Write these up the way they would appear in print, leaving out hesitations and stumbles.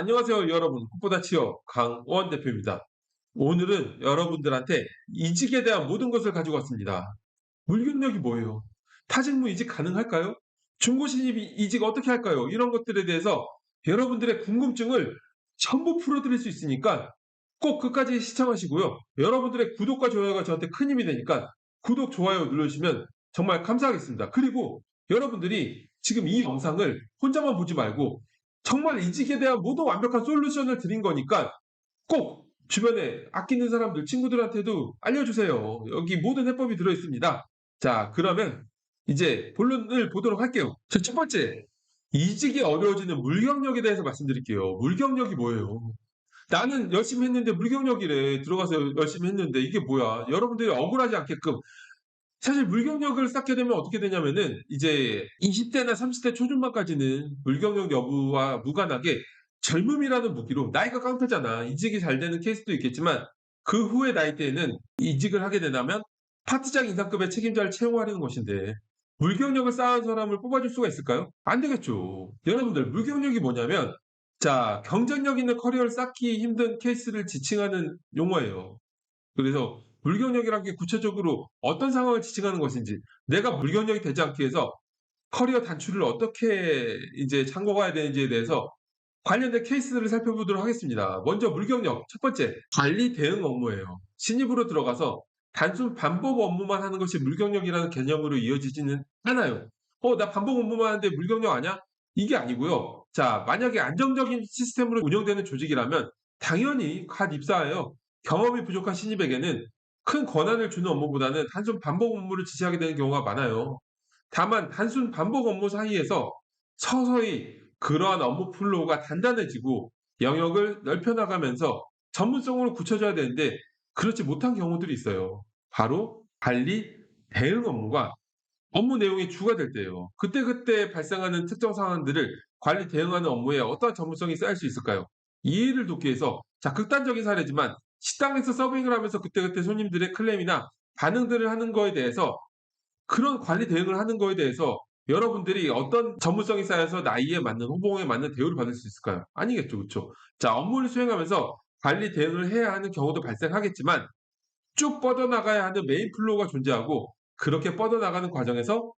안녕하세요, 여러분. 꽃보다 취업 강원 대표입니다. 오늘은 여러분들한테 이직에 대한 모든 것을 가지고 왔습니다. 물경력이 뭐예요? 타직무 이직 가능할까요? 중고 신입 이직 어떻게 할까요? 이런 것들에 대해서 여러분들의 궁금증을 전부 풀어드릴 수 있으니까 꼭 끝까지 시청하시고요. 여러분들의 구독과 좋아요가 저한테 큰 힘이 되니까 구독, 좋아요 눌러주시면 정말 감사하겠습니다. 그리고 여러분들이 지금 이 영상을 혼자만 보지 말고 정말 이직에 대한 모든 완벽한 솔루션을 드린 거니까 꼭 주변에 아끼는 사람들, 친구들한테도 알려주세요. 여기 모든 해법이 들어있습니다. 자, 그러면 이제 본론을 보도록 할게요. 자, 첫 번째, 이직이 어려워지는 물경력에 대해서 말씀드릴게요. 물경력이 뭐예요? 나는 열심히 했는데 물경력이래. 들어가서 열심히 했는데 이게 뭐야? 여러분들이 억울하지 않게끔 사실 물경력을 쌓게 되면 어떻게 되냐면은 이제 20대나 30대 초중반까지는 물경력 여부와 무관하게 젊음이라는 무기로 나이가 깡패잖아. 이직이 잘 되는 케이스도 있겠지만 그 후의 나이대에는 이직을 하게 되면 파트장 이상급의 책임자를 채용하려는 것인데 물경력을 쌓은 사람을 뽑아줄 수가 있을까요? 안 되겠죠. 여러분들 물경력이 뭐냐면 자 경쟁력 있는 커리어를 쌓기 힘든 케이스를 지칭하는 용어예요. 그래서 물경력이란 게 구체적으로 어떤 상황을 지칭하는 것인지 내가 물경력이 되지 않기 위해서 커리어 단추를 어떻게 이제 잠궈 가야 되는지에 대해서 관련된 케이스들을 살펴보도록 하겠습니다. 먼저 물경력 첫 번째 관리 대응 업무예요. 신입으로 들어가서 단순 반복 업무만 하는 것이 물경력이라는 개념으로 이어지지는 않아요. 나 반복 업무만 하는데 물경력 아냐? 이게 아니고요. 자, 만약에 안정적인 시스템으로 운영되는 조직이라면 당연히 갓 입사하여 경험이 부족한 신입에게는 큰 권한을 주는 업무보다는 단순 반복 업무를 지시하게 되는 경우가 많아요. 다만 단순 반복 업무 사이에서 서서히 그러한 업무 플로우가 단단해지고 영역을 넓혀 나가면서 전문성으로 굳혀져야 되는데 그렇지 못한 경우들이 있어요. 바로 관리 대응 업무가 업무 내용이 주가 될 때예요. 그때그때 발생하는 특정 상황들을 관리 대응하는 업무에 어떠한 전문성이 쌓일 수 있을까요? 이해를 돕기 위해서 자 극단적인 사례지만 식당에서 서빙을 하면서 그때그때 손님들의 클레임이나 반응들을 하는 거에 대해서 그런 관리 대응을 하는 거에 대해서 여러분들이 어떤 전문성이 쌓여서 나이에 맞는 호봉에 맞는 대우를 받을 수 있을까요? 아니겠죠. 그쵸? 자 업무를 수행하면서 관리 대응을 해야 하는 경우도 발생하겠지만 쭉 뻗어나가야 하는 메인 플로우가 존재하고 그렇게 뻗어나가는 과정에서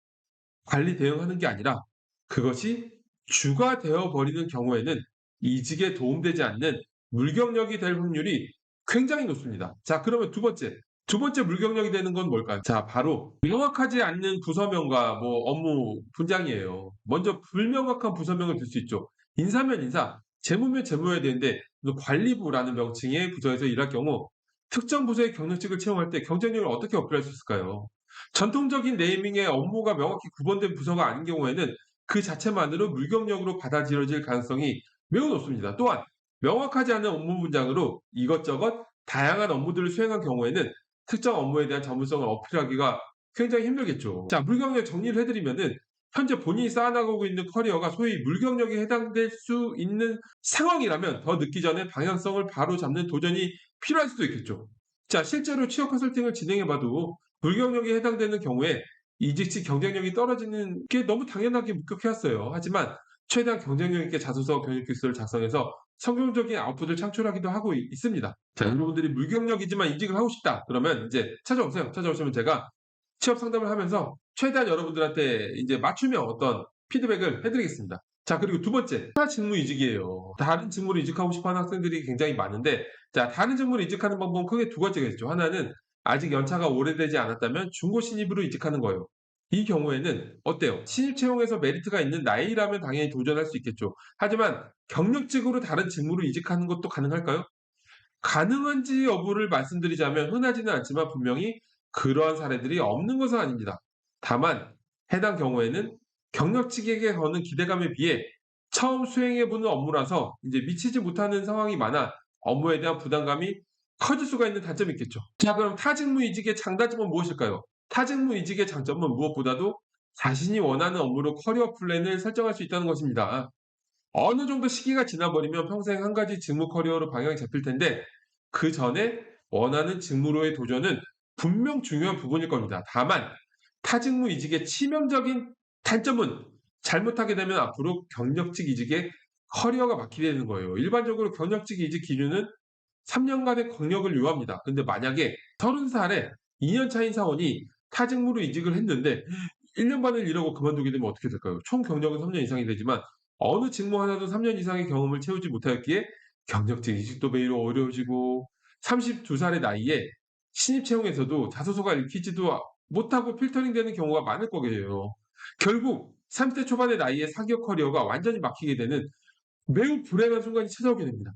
관리 대응하는 게 아니라 그것이 주가 되어 버리는 경우에는 이직에 도움되지 않는 물경력이 될 확률이 굉장히 높습니다. 자, 그러면 두 번째 물경력이 되는 건 뭘까요? 자, 바로 명확하지 않는 부서명과 뭐 업무 분장이에요. 먼저 불명확한 부서명을 들 수 있죠. 인사면 인사, 재무면 재무여야 되는데 관리부라는 명칭의 부서에서 일할 경우 특정 부서의 경력직을 채용할 때 경쟁력을 어떻게 어필할 수 있을까요? 전통적인 네이밍의 업무가 명확히 구분된 부서가 아닌 경우에는 그 자체만으로 물경력으로 받아들여질 가능성이 매우 높습니다. 또한 명확하지 않은 업무 분장으로 이것저것 다양한 업무들을 수행한 경우에는 특정 업무에 대한 전문성을 어필하기가 굉장히 힘들겠죠. 자, 물경력 정리를 해드리면은 현재 본인이 쌓아나가고 있는 커리어가 소위 물경력에 해당될 수 있는 상황이라면 더 늦기 전에 방향성을 바로 잡는 도전이 필요할 수도 있겠죠. 자, 실제로 취업 컨설팅을 진행해봐도 불경력에 해당되는 경우에 이직 시 경쟁력이 떨어지는 게 너무 당연하게 목격해왔어요. 하지만 최대한 경쟁력 있게 자소서 경력 기술을 작성해서 성공적인 아웃풋을 창출하기도 하고 있습니다. 자, 여러분들이 물경력이지만 이직을 하고 싶다. 그러면 이제 찾아오세요. 찾아오시면 제가 취업 상담을 하면서 최대한 여러분들한테 이제 맞춤형 어떤 피드백을 해드리겠습니다. 자, 그리고 두 번째, 타 직무 이직이에요. 다른 직무로 이직하고 싶어 하는 학생들이 굉장히 많은데, 자, 다른 직무로 이직하는 방법은 크게 두 가지가 있죠. 하나는 아직 연차가 오래되지 않았다면 중고 신입으로 이직하는 거예요. 이 경우에는 어때요? 신입 채용에서 메리트가 있는 나이라면 당연히 도전할 수 있겠죠. 하지만 경력직으로 다른 직무로 이직하는 것도 가능할까요? 가능한지 여부를 말씀드리자면 흔하지는 않지만 분명히 그러한 사례들이 없는 것은 아닙니다. 다만 해당 경우에는 경력직에게 거는 기대감에 비해 처음 수행해 보는 업무라서 이제 미치지 못하는 상황이 많아 업무에 대한 부담감이 커질 수가 있는 단점이 있겠죠. 자, 그럼 타직무 이직의 장단점은 무엇일까요? 타직무 이직의 장점은 무엇보다도 자신이 원하는 업무로 커리어 플랜을 설정할 수 있다는 것입니다. 어느 정도 시기가 지나버리면 평생 한 가지 직무 커리어로 방향이 잡힐 텐데 그 전에 원하는 직무로의 도전은 분명 중요한 부분일 겁니다. 다만 타직무 이직의 치명적인 단점은 잘못하게 되면 앞으로 경력직 이직에 커리어가 막히게 되는 거예요. 일반적으로 경력직 이직 기준은 3년간의 경력을 요합니다. 근데 만약에 30살에 2년 차인 사원이 타 직무로 이직을 했는데 1년 반을 일하고 그만두게 되면 어떻게 될까요? 총 경력은 3년 이상이 되지만 어느 직무 하나도 3년 이상의 경험을 채우지 못하였기에 경력직 이직도 매일 어려워지고 32살의 나이에 신입 채용에서도 자소서가 읽히지도 못하고 필터링되는 경우가 많을 거예요. 결국 30대 초반의 나이에 사기업 커리어가 완전히 막히게 되는 매우 불행한 순간이 찾아오게 됩니다.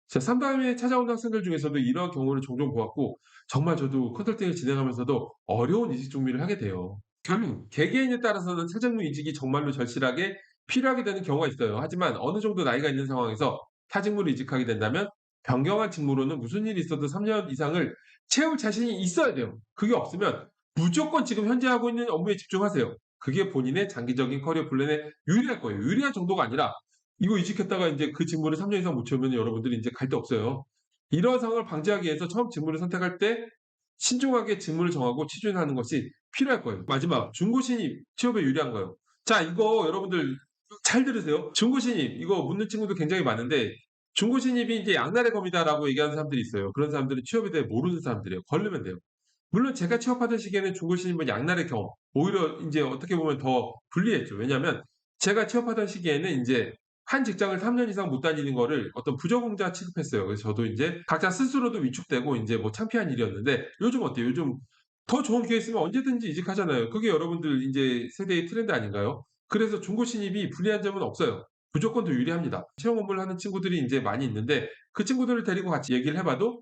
자, 상담에 찾아오는 학생들 중에서도 이러한 경우를 종종 보았고 정말 저도 컨설팅을 진행하면서도 어려운 이직 준비를 하게 돼요. 결국 개개인에 따라서는 사직무 이직이 정말로 절실하게 필요하게 되는 경우가 있어요. 하지만 어느 정도 나이가 있는 상황에서 타직무를 이직하게 된다면 변경한 직무로는 무슨 일이 있어도 3년 이상을 채울 자신이 있어야 돼요. 그게 없으면 무조건 지금 현재 하고 있는 업무에 집중하세요. 그게 본인의 장기적인 커리어 플랜에 유리할 거예요. 유리한 정도가 아니라 이거 이직했다가 이제 그 직무를 3년 이상 못 채우면 여러분들이 이제 갈 데 없어요. 이러한 상황을 방지하기 위해서 처음 직무를 선택할 때 신중하게 직무를 정하고 취준하는 것이 필요할 거예요. 마지막 중고 신입 취업에 유리한 거요. 자, 이거 여러분들 잘 들으세요. 중고 신입 이거 묻는 친구도 굉장히 많은데 중고 신입이 이제 양날의 검이다라고 얘기하는 사람들이 있어요. 그런 사람들은 취업에 대해 모르는 사람들이에요. 걸르면 돼요. 물론 제가 취업하던 시기에는 중고 신입은 양날의 검, 오히려 이제 어떻게 보면 더 불리했죠. 왜냐하면 제가 취업하던 시기에는 인제 한 직장을 3년 이상 못 다니는 거를 어떤 부적응자 취급했어요. 그래서 저도 인제 각자 스스로도 위축되고 인제 뭐 창피한 일이었는데 요즘 어때요? 요즘 더 좋은 기회 있으면 언제든지 이직하잖아요. 그게 여러분들 인제 세대의 트렌드 아닌가요? 그래서 중고 신입이 불리한 점은 없어요. 무조건 더 유리합니다. 채용 업무를 하는 친구들이 인제 많이 있는데 그 친구들을 데리고 같이 얘기를 해 봐도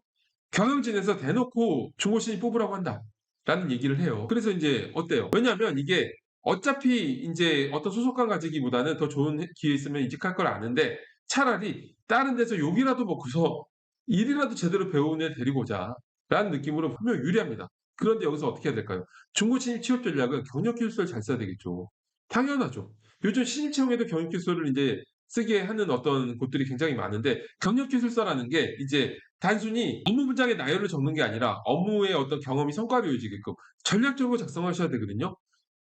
경영진에서 대놓고 "중고 신입 뽑으라고 한다."라는 얘기를 해요. 그래서 인제 어때요? 왜냐하면 이게 어차피 인제 어떤 소속감 가지기보다는 더 좋은 기회 있으면 이직할 걸 아는데 차라리 다른 데서 욕이라도 먹고서 일이라도 제대로 배운 애 데리고 오자라는 느낌으로 분명히 유리합니다. 그런데 여기서 어떻게 해야 될까요? 중고 신입 취업 전략은 경력 기술서를 잘 써야 되겠죠. 당연하죠. 요즘 신입 채용에도 경력 기술서를 인제 쓰게 하는 어떤 곳들이 굉장히 많은데 경력 기술서라는 게 이제 단순히 업무 분장의 나열을 적는 게 아니라 업무의 어떤 경험이 성과로 이어지게끔 전략적으로 작성하셔야 되거든요.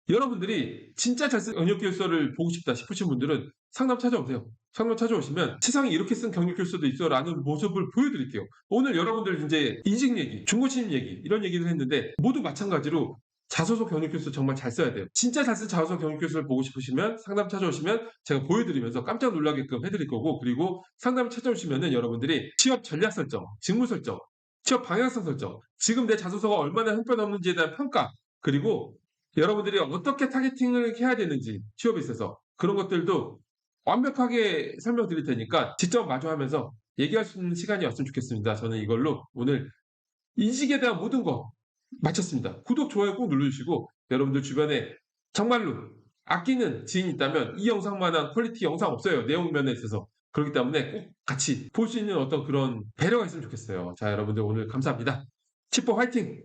여러분들이 진짜 잘 쓴 경력 기술서를 보고 싶다 싶으신 분들은 상담 찾아오세요. 상담 찾아오시면 "세상에 이렇게 쓴 경력 기술서도 있어."라는 모습을 보여드릴게요. 오늘 여러분들 인제 이직 얘기, 중고 신입 얘기 이런 얘기를 했는데 모두 마찬가지로 자소서 경력 기술서 정말 잘 써야 돼요. 진짜 잘 쓴 자소서 경력 기술서를 보고 싶으시면 상담 찾아오시면 제가 보여드리면서 깜짝 놀라게끔 해 드릴 거고 그리고 상담 찾아오시면은 여러분들이 취업 전략 설정, 직무 설정, 취업 방향성 설정, 지금 내 자소서가 얼마나 형편없는지에 대한 평가 그리고 여러분들이 어떻게 타겟팅을 해야 되는지 취업에 있어서 그런 것들도 완벽하게 설명드릴 테니까 직접 마주하면서 얘기할 수 있는 시간이었으면 좋겠습니다. 저는 이걸로 오늘 이직에 대한 모든 거 마쳤습니다. 구독, 좋아요 꼭 눌러주시고 여러분들 주변에 정말로 아끼는 지인이 있다면 이 영상만한 퀄리티 영상 없어요. 내용 면에 있어서. 그렇기 때문에 꼭 같이 볼 수 있는 어떤 그런 배려가 있으면 좋겠어요. 자, 여러분들 오늘 감사합니다. 치포 화이팅!